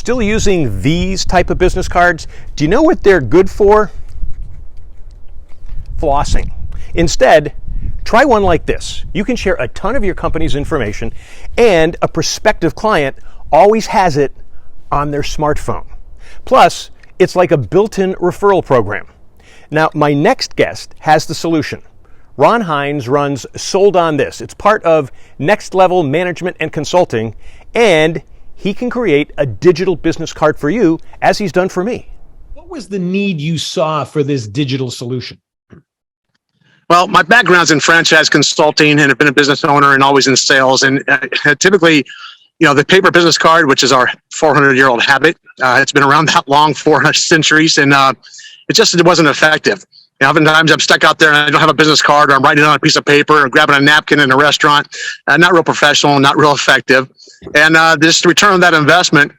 still using these type of business cards, do you know what they're good for? Flossing. Instead, try one like this. You can share a ton of your company's information, and a prospective client always has it on their smartphone. Plus, it's like a built-in referral program. Now, my next guest has the solution. Ron Hines runs Sold On This. It's part of Next Level Management and Consulting, and he can create a digital business card for you, as he's done for me. What was the need you saw for this digital solution? Well, my background's in franchise consulting, and I've been a business owner and always in sales. And typically, the paper business card, which is our 400-year-old habit, it's been around that long, 400 centuries, and it wasn't effective. Oftentimes I'm stuck out there and I don't have a business card, or I'm writing it on a piece of paper or grabbing a napkin in a restaurant. Not real professional, not real effective. And this return on that investment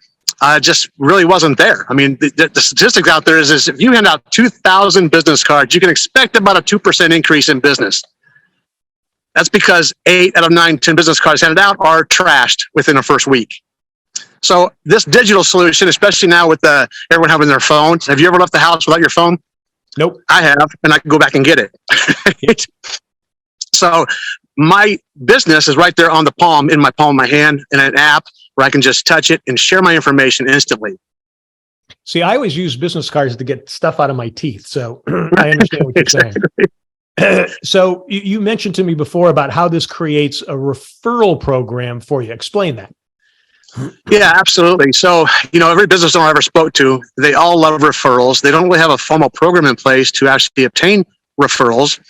just really wasn't there. I mean, the statistics out there is if you hand out 2,000 business cards, you can expect about a 2% increase in business. That's because 8 out of 10 business cards handed out are trashed within the first week. So this digital solution, especially now with everyone having their phones, have you ever left the house without your phone? Nope. I have, and I can go back and get it. So my business is right there on the palm, in my palm of my hand, in an app where I can just touch it and share my information instantly. See, I always use business cards to get stuff out of my teeth, so I understand what you're saying. So you mentioned to me before about how this creates a referral program for you. Explain that. Yeah, absolutely. So, every business owner I ever spoke to, they all love referrals. They don't really have a formal program in place to actually obtain referrals.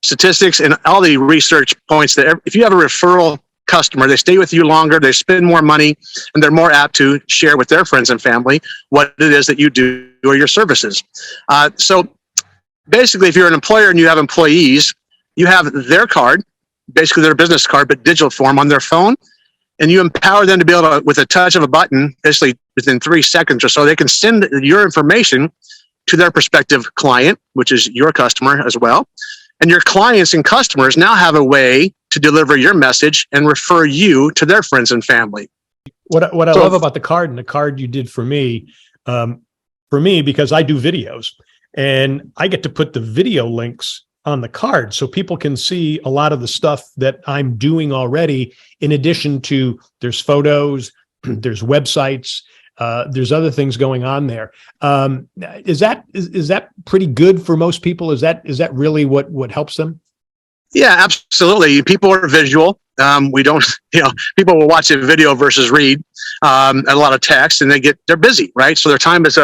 Statistics and all the research points that if you have a referral customer, they stay with you longer, they spend more money, and they're more apt to share with their friends and family what it is that you do or your services. So basically, if you're an employer and you have employees, you have their card, basically their business card, but digital form on their phone. And you empower them to be able to, with a touch of a button, basically within 3 seconds or so, they can send your information to their prospective client, which is your customer as well. And your clients and customers now have a way to deliver your message and refer you to their friends and family. What I love about the card, and the card you did for me, because I do videos, and I get to put the video links on the card so people can see a lot of the stuff that I'm doing already. In addition to, there's photos, there's websites, there's other things going on there. Is that pretty good for most people? Is that really what helps them? Yeah, absolutely. People are visual. We don't, people will watch a video versus read a lot of text, and they're busy, right? So their time is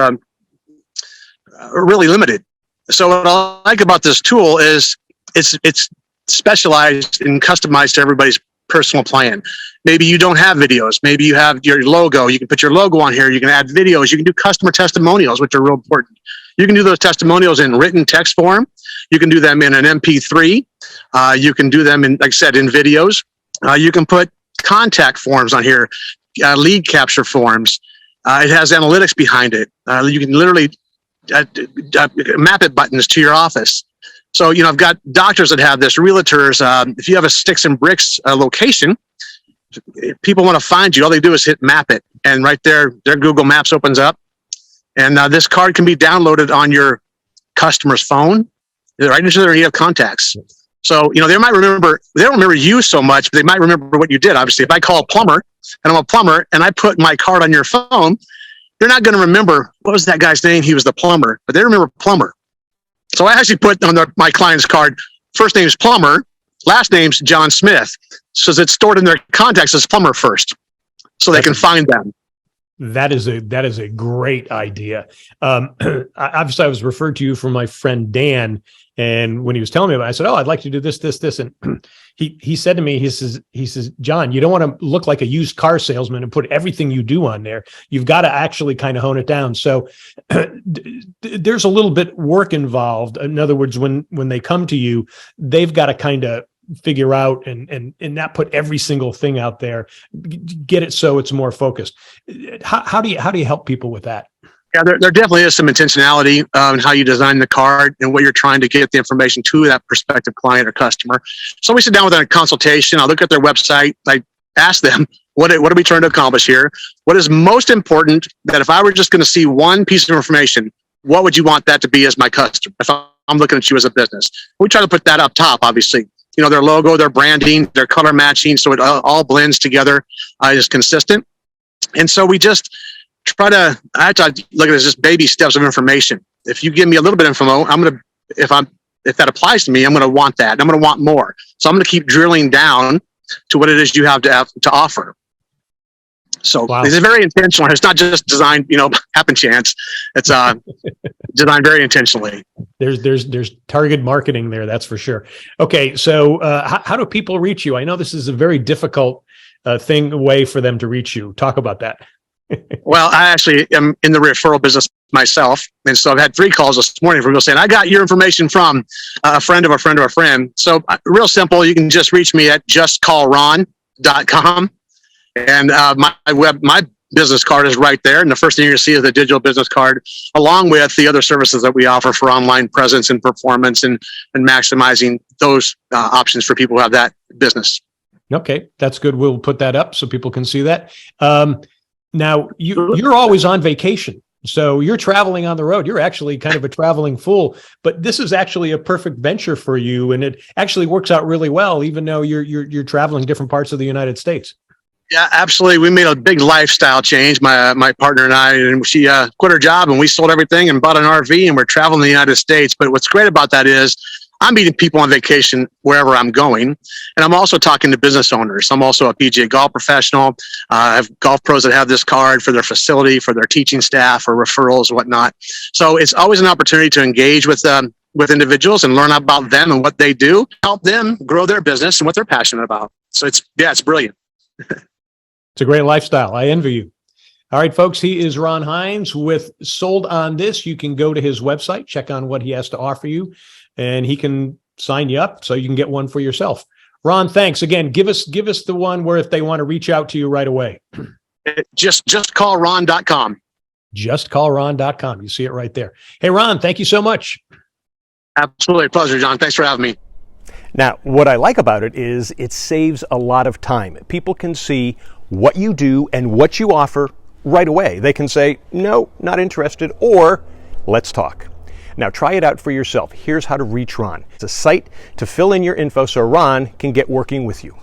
really limited. So what I like about this tool is it's specialized and customized to everybody's personal plan. Maybe you don't have videos. Maybe you have your logo. You can put your logo on here. You can add videos. You can do customer testimonials, which are real important. You can do those testimonials in written text form. You can do them in an MP3. You can do them in, like I said, in videos. You can put contact forms on here, lead capture forms. It has analytics behind it. You can literally map it buttons to your office. So, I've got doctors that have this, realtors. If you have a sticks and bricks location, people want to find you. All they do is hit map it. And right there, their Google Maps opens up. And this card can be downloaded on your customer's phone, right into their EF contacts. So, they don't remember you so much, but they might remember what you did. Obviously, if I call a plumber and I'm a plumber and I put my card on your phone, they're not going to remember, what was that guy's name? He was the plumber, but they remember plumber. So I actually put on my client's card, first name's Plumber, last name's John Smith. So it's stored in their contacts as plumber first, so they can find them. That is a great idea. Obviously, I was referred to you from my friend Dan, and when he was telling me about it, I said, "Oh, I'd like to do this, and he said to me, he says, John, you don't want to look like a used car salesman and put everything you do on there. You've got to actually kind of hone it down. So there's a little bit work involved. In other words, when they come to you, they've got to kind of figure out and not put every single thing out there, get it so it's more focused. How do you help people with that? Yeah, there definitely is some intentionality in how you design the card and what you're trying to get the information to that prospective client or customer. So we sit down with a consultation. I look at their website. I ask them, What are we trying to accomplish here? What is most important that if I were just going to see one piece of information, what would you want that to be as my customer? If I'm looking at you as a business, we try to put that up top, obviously. You know, their logo, their branding, their color matching, so it all blends together, is consistent. And so we just I have to look at it as just baby steps of information. If you give me a little bit of info, if that applies to me, I'm going to want that. And I'm going to want more. So I'm going to keep drilling down to what it is you have to offer. So Wow. It's very intentional. It's not just designed, happen chance. It's designed very intentionally. There's targeted marketing there, that's for sure. Okay, so how do people reach you? I know this is a very difficult way for them to reach you. Talk about that. Well, I actually am in the referral business myself. And so I've had 3 calls this morning from people saying, I got your information from a friend of a friend of a friend. So real simple, you can just reach me at justcallron.com. And my business card is right there. And the first thing you're going to see is the digital business card, along with the other services that we offer for online presence and performance and maximizing those options for people who have that business. Okay, that's good. We'll put that up so people can see that. Now, you're always on vacation. So you're traveling on the road. You're actually kind of a traveling fool, but this is actually a perfect venture for you. And it actually works out really well, even though you're traveling different parts of the United States. Yeah, absolutely. We made a big lifestyle change, my partner and I, and she quit her job and we sold everything and bought an RV and we're traveling the United States. But what's great about that is I'm meeting people on vacation wherever I'm going. And I'm also talking to business owners. I'm also a PGA golf professional. I have golf pros that have this card for their facility, for their teaching staff, or referrals, whatnot. So it's always an opportunity to engage with individuals and learn about them and what they do, help them grow their business and what they're passionate about. So it's brilliant. It's a great lifestyle. I envy you. All right, folks, he is Ron Hines with Sold on This. You can go to his website, check on what he has to offer you, and he can sign you up so you can get one for yourself. Ron, thanks. Again, give us the one where if they want to reach out to you right away. Justcallron.com. Justcallron.com. You see it right there. Hey, Ron, thank you so much. Absolutely. A pleasure, John. Thanks for having me. Now, what I like about it is it saves a lot of time. People can see what you do and what you offer right away. They can say, no, not interested, or let's talk. Now, try it out for yourself. Here's how to reach Ron. It's a site to fill in your info so Ron can get working with you.